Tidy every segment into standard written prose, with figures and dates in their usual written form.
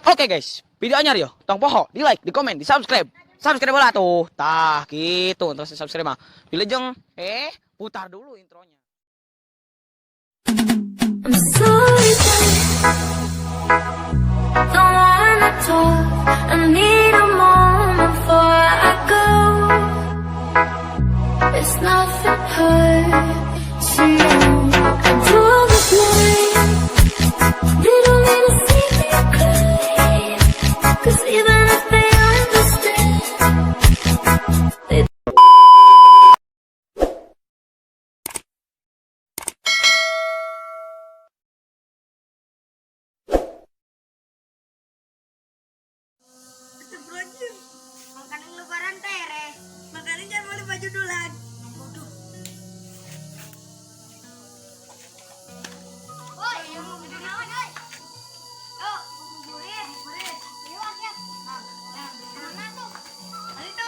Oke guys, video anyar yo. Tong poho, di like, di komen, di subscribe. Subscribe bola tuh. Tah gitu, terus subscribe mah. Wilujeng putar dulu intronya. I'm sorry, don't wanna talk. I need a moment before I go. It's nothing hurts to know. I draw the blind. They don't need to see me cry. 'Cause even if they understand, they Astagfirullahaladzim. Makanan lebaran tere. Makanan jangan boleh baju dulan. Waduh. Woi, yang mau gede naon, woi? Yuk, buburit. Yuk, ya. Mana tuh? Itu.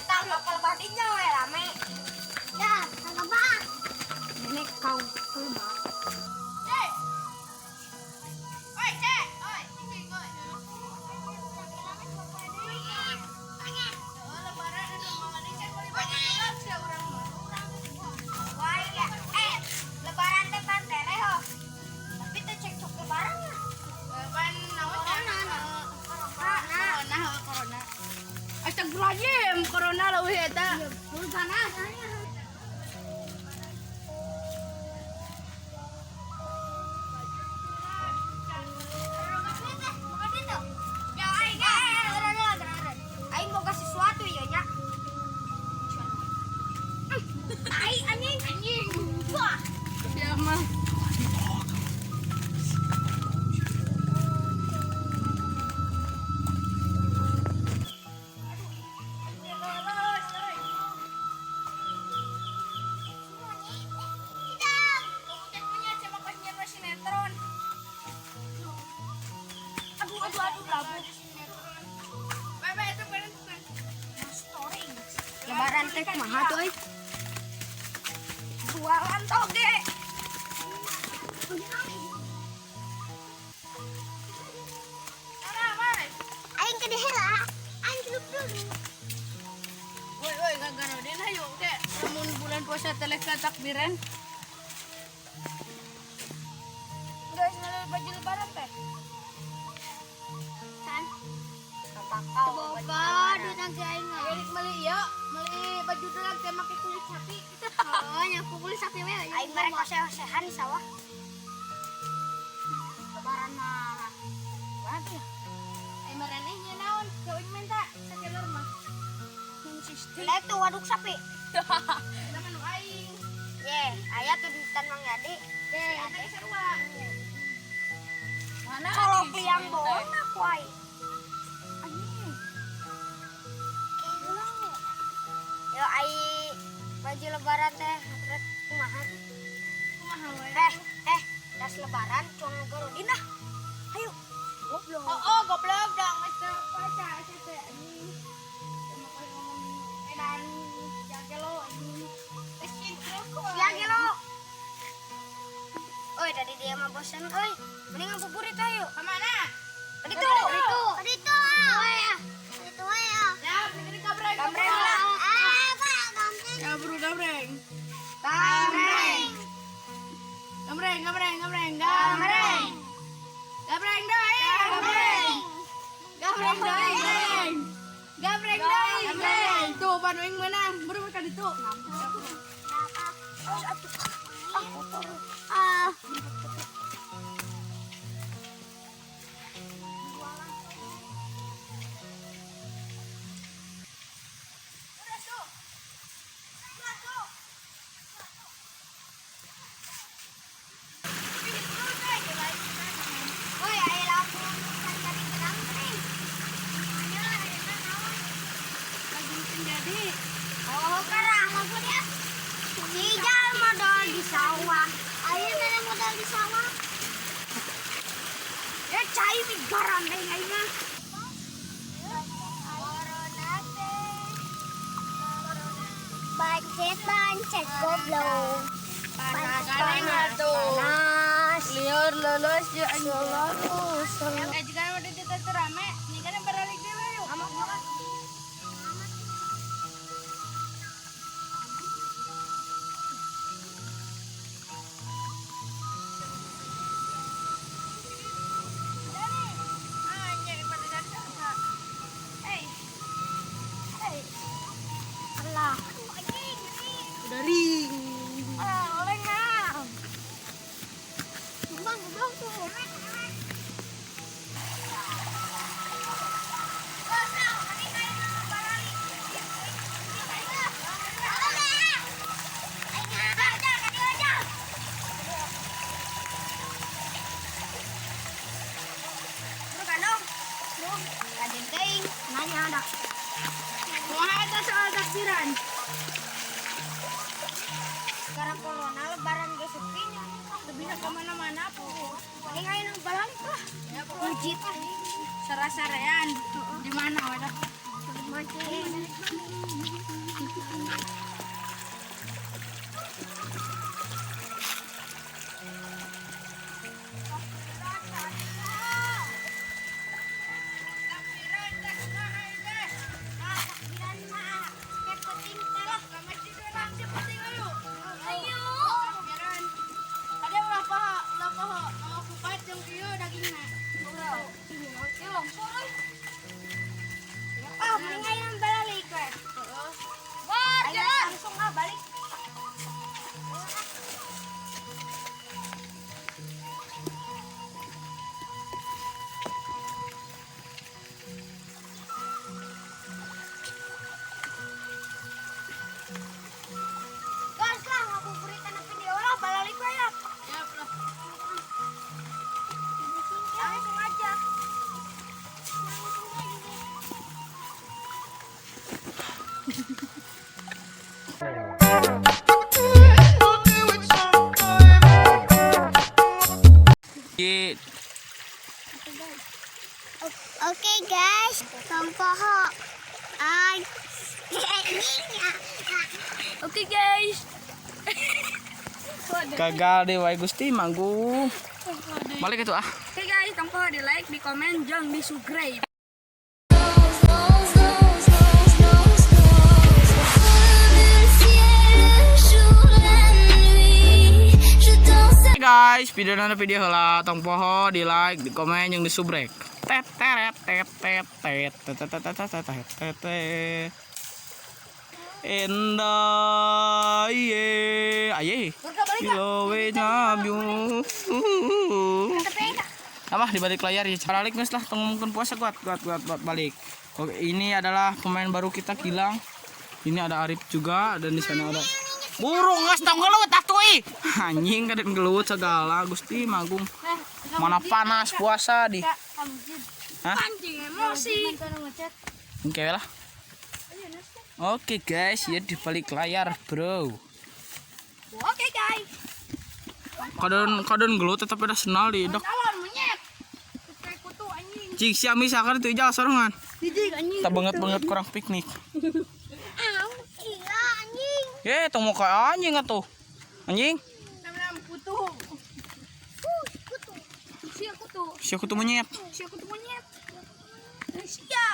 Tak lokal partinya we rame. Ya, tangga bang. Ini kau coba. Cek. Oi, cek. Oi, cek, oi. Lebaran teh pantere ho. Tapi teh cek cok lebaran lah. Lebaran corona. Astagfirullahaladzim, corona leuwih eta. Mun panas. Aing boga sesuatu ya nya. Tai anjing. Wah. Siap mah. Lebaran teh kumaha tuh euy? Jualan toge. Aing ke dihela, aing hidup dulu. Woi, gagana den hayu teh. Lamun bulan puasa teh takbiran. Guys, baju lebaran teh. Kan? Boga duit nang aing. Aing meuli ieu, meuli baju dalam teh make kulit sapi. Oh, nyapu kulit sapi we. Aing merek oseh-osehan di sawah. Lebaran mah. Banget ya. Aing marane nya naon? Jauh minta sakelor mah. Lah tuh waduk sapi. Zaman nu aing. Ye, aya tuh di Tanang Yadi. Ye, ade sarua. Mana colok liang bona kuai. Yo ai baju lebaran teh rek kumaha we. Das lebaran cong gorodin dah. Hayu. Goblok. Oh, goblok dah geus puasa teh anjing. Dan jagelo anjing. Esin rokok. Jagelo. Oi, dari dia mah bosan euy. Mending ngabuburit ayo. Ka mana? Ka ditu. Oh ya. Ya, mending kabreng. Kabreng lah. Ya bro, gambreng. Tuh, panuing menang. Baru mereka ditu. Oh, karang aku dia. Hijau modal di sawah. Ayo mana modal di sawah? Ya cai migaran deh aina. Corona teh. Bancet goblok. Panas. Liur lulus ya Selalu. jika mau dititip itu rame, nih kan balik dulu yuk. Amak makan. Udah ring. Oleng nah. Bang, tuh. Nanya ada. Wah, ada soal takbiran. Sekarang corona lebaran gak sepinya. Lebih kemana-mana po. Paling ayo nang balik lah. Masjid. Sara-sarean. Di mana wadah? Masjid. Oke guys, tompoho. Oke guys. Gagal deh wae Gusti manggung. Balik itu ah. Oke guys, tompoho di like, di komen, jeung di subscribe. Guys, video heula tong poho di like, di komen yang di subrek. Tet teret tet tet tet tet tet tet tet tet tet. Endah ye aye. Bilowe nabyu. Apa di balik layar ya. Balik guys lah tunggu puasa kuat balik. Oke, ini adalah pemain baru kita Gilang. Ini ada Arif juga dan di sana ada burung ngas tau ngeluwet atuh anjing kadang ngeluwet segala Gusti magung mana panas puasa di hah Pancing emosi. oke lah oke guys ya di balik layar bro Oke guys. kadang ngeluwet tetap ada senal di dok Calon monyet. Kayak kutu anjing. cik si ami sakar itu ijal sorongan Dijig anjing. tak banget kurang piknik Iya anjing. tong mau kayak anjing atuh anjing Nam kutu. Kutu. Sia kutu. si kutu monyet Sia kutu monyet. Sia.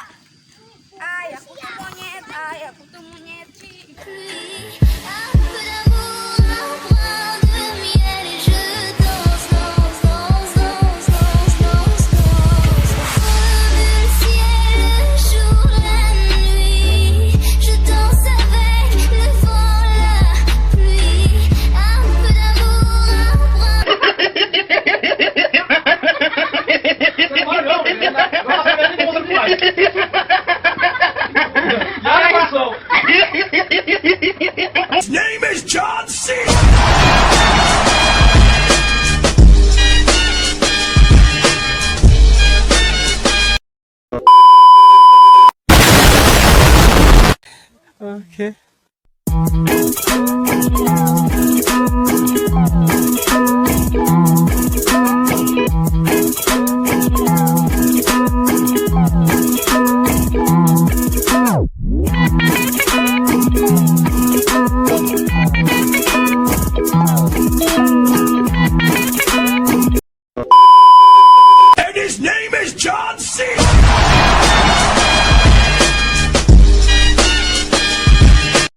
Ayah kutu monyet. Ayah kutu monyet sih. Aku dah mulai